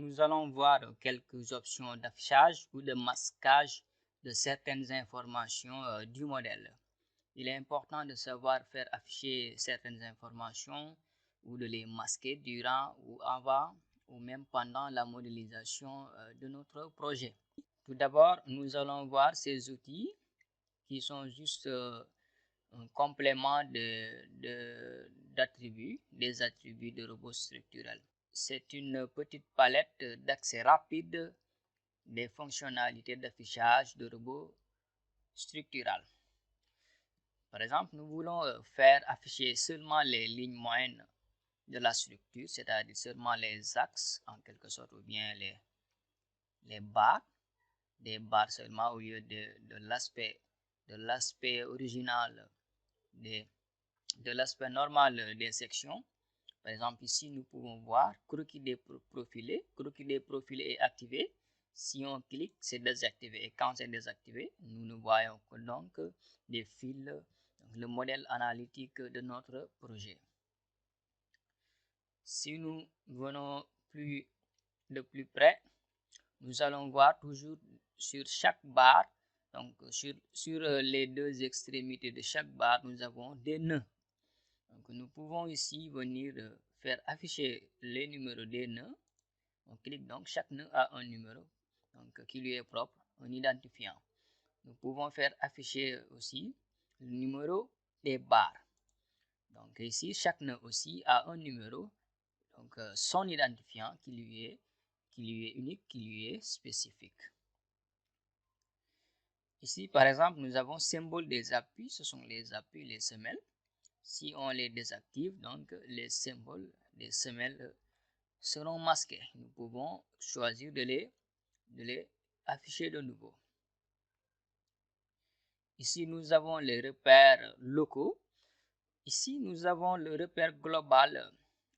nous allons voir quelques options d'affichage ou de masquage de certaines informations du modèle. Il est important de savoir faire afficher certaines informations ou de les masquer durant ou avant ou même pendant la modélisation de notre projet. Tout d'abord, nous allons voir ces outils qui sont juste un complément d'attributs, des attributs de robots structurels. C'est une petite palette d'accès rapide des fonctionnalités d'affichage de robots structurels. Par exemple, nous voulons faire afficher seulement les lignes moyennes de la structure, c'est-à-dire seulement les axes en quelque sorte, ou bien les barres, des barres seulement au lieu de l'aspect original de l'aspect normal des sections. Par exemple, ici, nous pouvons voir croquis déprofilé. Croquis déprofilé est activé. Si on clique, c'est désactivé. Et quand c'est désactivé, nous ne voyons que donc des fils, donc le modèle analytique de notre projet. Si nous venons de plus près, nous allons voir toujours sur chaque barre, donc sur les deux extrémités de chaque barre, nous avons des nœuds. Donc nous pouvons ici venir faire afficher les numéros des nœuds. On clique donc, chaque nœud a un numéro donc, qui lui est propre, un identifiant. Nous pouvons faire afficher aussi le numéro des barres. Donc ici, chaque nœud aussi a un numéro, donc son identifiant qui lui est unique, qui lui est spécifique. Ici, par exemple, nous avons symbole des appuis, ce sont les appuis, les semelles. Si on les désactive, donc les symboles des semelles seront masqués. Nous pouvons choisir de les afficher de nouveau. Ici, nous avons les repères locaux. Ici, nous avons le repère global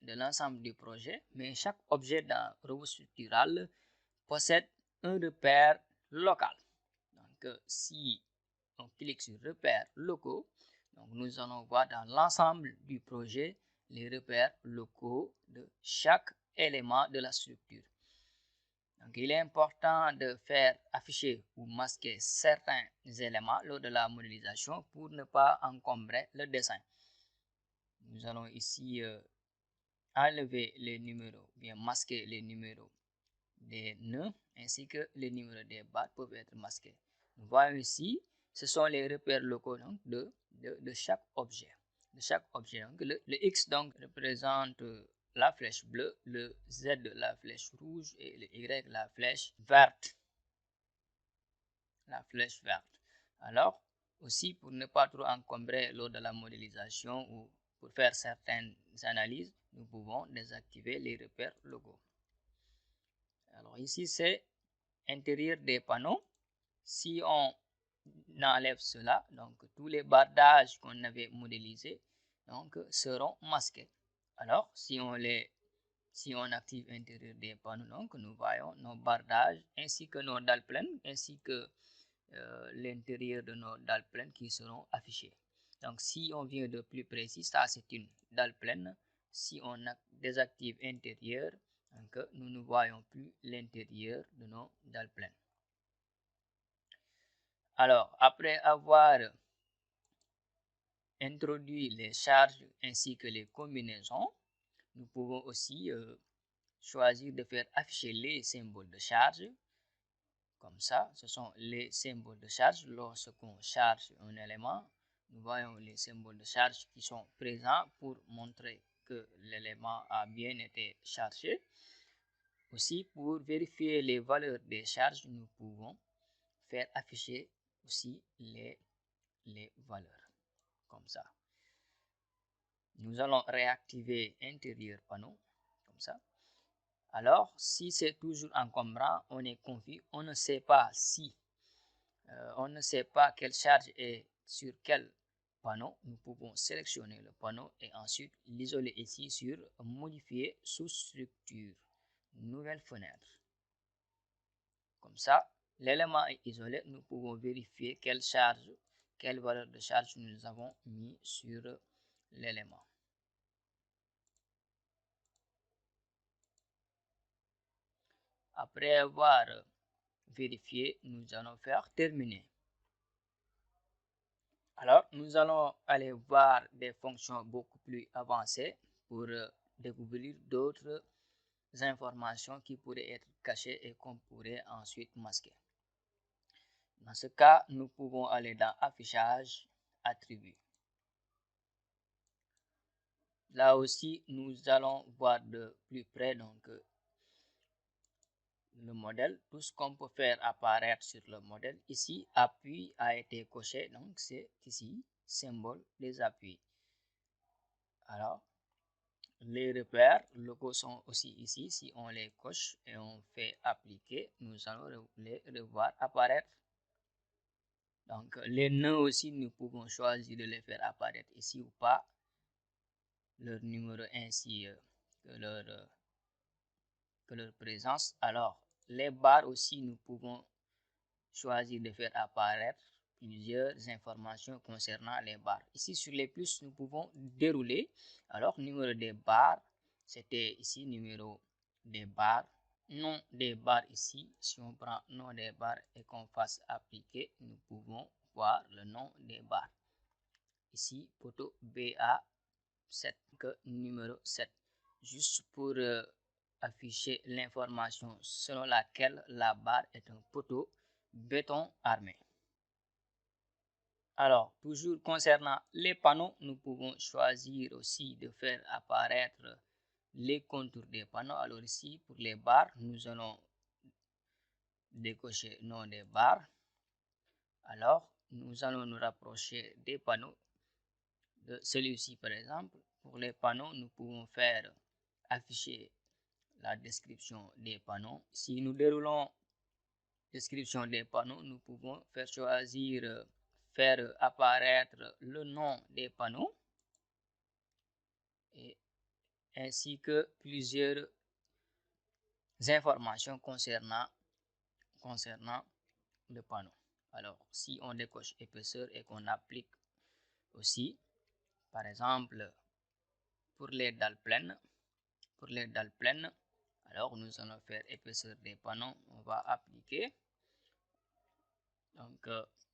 de l'ensemble du projet, mais chaque objet d'un robot structural possède un repère local. Donc, si on clique sur repères locaux, donc nous allons voir dans l'ensemble du projet les repères locaux de chaque élément de la structure. Donc, il est important de faire afficher ou masquer certains éléments lors de la modélisation pour ne pas encombrer le dessin. Nous allons ici enlever les numéros, bien masquer les numéros des nœuds ainsi que les numéros des barres peuvent être masqués. Nous voyons ici, ce sont les repères locaux donc, de chaque objet. Donc, le X donc représente la flèche bleue, le Z la flèche rouge et le Y la flèche verte. Alors, aussi pour ne pas trop encombrer lors de la modélisation ou pour faire certaines analyses, nous pouvons désactiver les repères locaux. Alors ici, c'est intérieur des panneaux. Si on enlève cela, donc tous les bardages qu'on avait modélisés donc, seront masqués. Alors, si on active intérieur des panneaux, donc nous voyons nos bardages ainsi que nos dalles pleines, ainsi que l'intérieur de nos dalles pleines qui seront affichés. Donc, si on vient de plus précis, ça c'est une dalle pleine. Si on désactive intérieur, donc nous ne voyons plus l'intérieur de nos dalles pleines. Alors, après avoir introduit les charges ainsi que les combinaisons, nous pouvons aussi choisir de faire afficher les symboles de charge. Comme ça, ce sont les symboles de charge. Lorsqu'on charge un élément, nous voyons les symboles de charge qui sont présents pour montrer que l'élément a bien été chargé. Aussi, pour vérifier les valeurs des charges, nous pouvons faire afficher aussi les valeurs. Comme ça. Nous allons réactiver intérieur panneau. Comme ça. Alors, si c'est toujours encombrant, on est confus, on ne sait pas si, on ne sait pas quelle charge est sur quel panneau. Nous pouvons sélectionner le panneau et ensuite l'isoler ici sur modifier sous structure, nouvelle fenêtre. Comme ça, l'élément est isolé. Nous pouvons vérifier quelle valeur de charge nous avons mis sur l'élément. Après avoir vérifié, nous allons faire terminer. Alors, nous allons aller voir des fonctions beaucoup plus avancées pour découvrir d'autres informations qui pourraient être cachées et qu'on pourrait ensuite masquer. Dans ce cas, nous pouvons aller dans Affichage, Attributs. Là aussi, nous allons voir de plus près donc le modèle, tout ce qu'on peut faire apparaître sur le modèle. Ici, appui a été coché, donc c'est ici, symbole des appuis. Alors, les repères locaux sont aussi ici. Si on les coche et on fait appliquer, nous allons les revoir apparaître. Donc, les nœuds aussi, nous pouvons choisir de les faire apparaître ici ou pas. Leur numéro ainsi que leur présence. Alors, les barres aussi, nous pouvons choisir de faire apparaître plusieurs informations concernant les barres. Ici, sur les plus, nous pouvons dérouler. Alors, numéro des barres, c'était ici, numéro des barres. Nom des barres ici, si on prend nom des barres et qu'on fasse appliquer, nous pouvons voir le nom des barres. Ici, poteau BA7, que numéro 7. Juste pour afficher l'information selon laquelle la barre est un poteau béton armé. Alors, toujours concernant les panneaux, nous pouvons choisir aussi de faire apparaître les contours des panneaux. Alors ici, pour les barres, nous allons décocher nom des barres. Alors, nous allons nous rapprocher des panneaux. De celui-ci, par exemple, pour les panneaux, nous pouvons faire afficher la description des panneaux. Si nous déroulons description des panneaux, nous pouvons faire choisir, faire apparaître le nom des panneaux et ainsi que plusieurs informations concernant le panneau. Alors, si on décoche épaisseur et qu'on applique aussi, par exemple, pour les dalles pleines, alors nous allons faire épaisseur des panneaux, on va appliquer. Donc,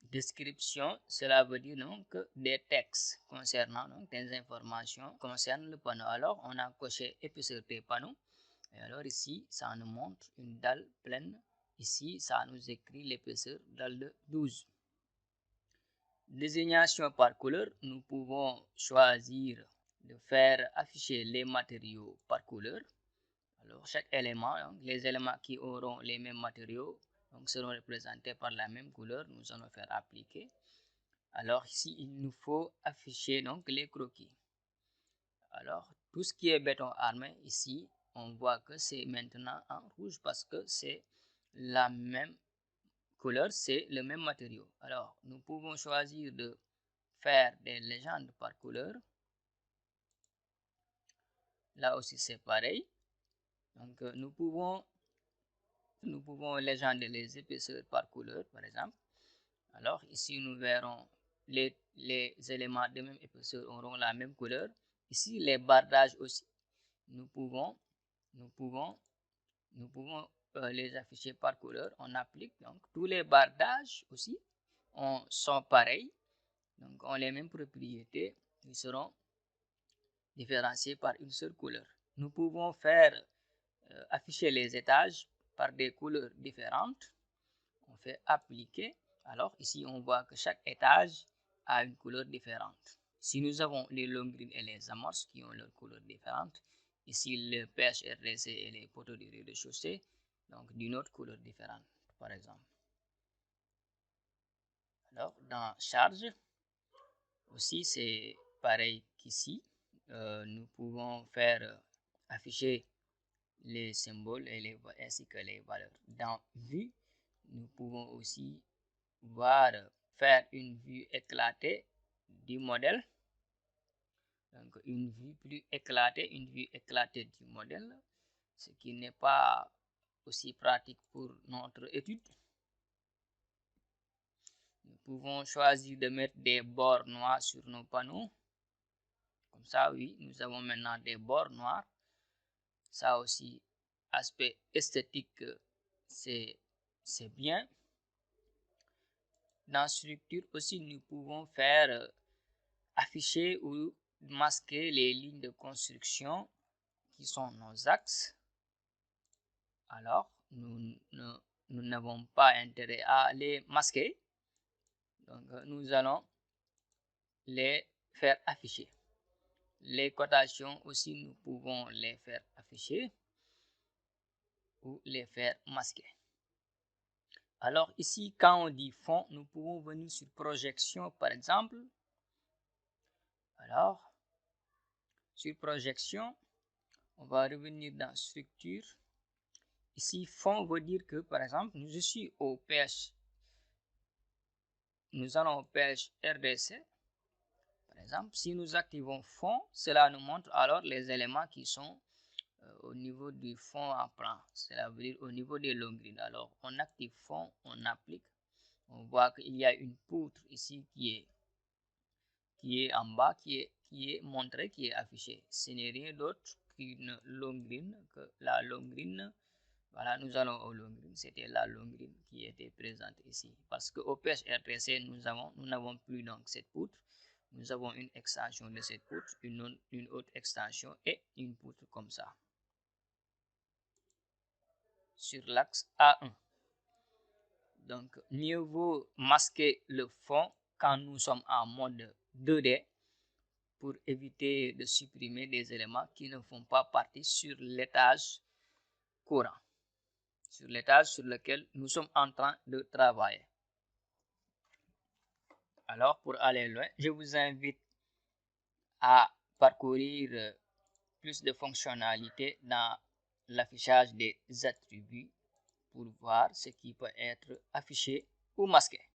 description, cela veut dire donc des textes concernant donc des informations concernant le panneau. Alors, on a coché épaisseur des panneaux. Et alors ici, ça nous montre une dalle pleine. Ici, ça nous écrit l'épaisseur dalle de 12. Désignation par couleur, nous pouvons choisir de faire afficher les matériaux par couleur. Alors, chaque élément, donc, les éléments qui auront les mêmes matériaux donc, seront représentés par la même couleur. Nous allons faire appliquer. Alors, ici, il nous faut afficher donc, les croquis. Alors, tout ce qui est béton armé, ici, on voit que c'est maintenant en rouge parce que c'est la même couleur, c'est le même matériau. Alors, nous pouvons choisir de faire des légendes par couleur. Là aussi, c'est pareil. Donc, nous pouvons légender les épaisseurs par couleur, par exemple. Alors, ici, nous verrons les éléments de même épaisseur auront la même couleur. Ici, les bardages aussi, nous pouvons les afficher par couleur. On applique donc tous les bardages aussi sont pareils, donc ont les mêmes propriétés. Ils seront différenciés par une seule couleur. Nous pouvons faire afficher les étages par des couleurs différentes. On fait appliquer. Alors ici, on voit que chaque étage a une couleur différente. Si nous avons les longrines et les amorces qui ont leurs couleurs différentes, ici le PHRDC et les poteaux de rez-de-chaussée, donc d'une autre couleur différente, par exemple. Alors, dans charge, aussi c'est pareil qu'ici. Nous pouvons faire afficher les symboles et ainsi que les valeurs. Dans vue, nous pouvons aussi voir faire une vue éclatée du modèle. Donc une vue éclatée du modèle, ce qui n'est pas aussi pratique pour notre étude. Nous pouvons choisir de mettre des bords noirs sur nos panneaux. Comme ça, oui, nous avons maintenant des bords noirs. Ça aussi, aspect esthétique, c'est bien. Dans structure aussi, nous pouvons faire afficher ou masquer les lignes de construction qui sont nos axes. Alors, nous n'avons pas intérêt à les masquer. Donc, nous allons les faire afficher. Les cotations aussi, nous pouvons les faire afficher ou les faire masquer. Alors ici, quand on dit fond, nous pouvons venir sur projection par exemple. Alors, sur projection, on va revenir dans structure. Ici, fond veut dire que par exemple, je suis au page, nous allons au page RDC. Par exemple, si nous activons fond, cela nous montre alors les éléments qui sont au niveau du fond en plan, cela veut dire au niveau des longues. Alors, on active fond, on applique, on voit qu'il y a une poutre ici qui est en bas, qui est montrée, qui est affichée. Ce n'est rien d'autre qu'une longue ligne, que la longue ligne. Voilà, nous allons aux longues lignes. C'était la longue ligne qui était présente ici. Parce qu'au PHRTC, nous n'avons plus donc cette poutre. Nous avons une extension de cette poutre, une autre extension et une poutre comme ça. Sur l'axe A1. Donc, mieux vaut masquer le fond quand nous sommes en mode 2D pour éviter de supprimer des éléments qui ne font pas partie sur l'étage courant, sur l'étage sur lequel nous sommes en train de travailler. Alors, pour aller loin, je vous invite à parcourir plus de fonctionnalités dans l'affichage des attributs pour voir ce qui peut être affiché ou masqué.